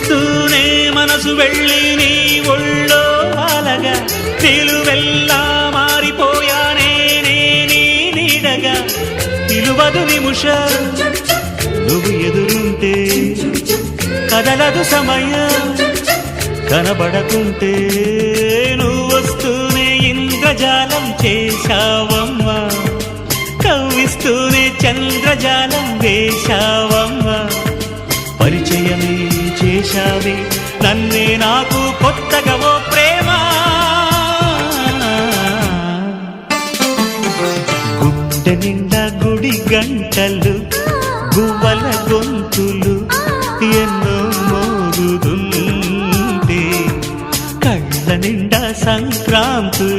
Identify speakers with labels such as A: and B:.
A: చూస్తూనే మనసు వెళ్ళి నీ ఒళ్ళో అలగా నిలువెల్లా మారిపోయానే నీ నీడగా నిలువదు నిముష నువ్వు ఎదురుంటే కదలదు సమయం కనబడకుంటే నువ్వు వస్తూనే ఇంద్రజాలం చేశావమ్మా కవ్విస్తూనే చంద్రజాలం వేశావమ్మా పరిచయమే చేశావే నన్నే నాకు కొత్తగా ఓ ప్రేమ గుడ్డ నిండా గుడి గంటలు గువ్వల గొంతులు ఎన్నో మోగుతుంటే కళ్ళ నిండా సంక్రాంతులు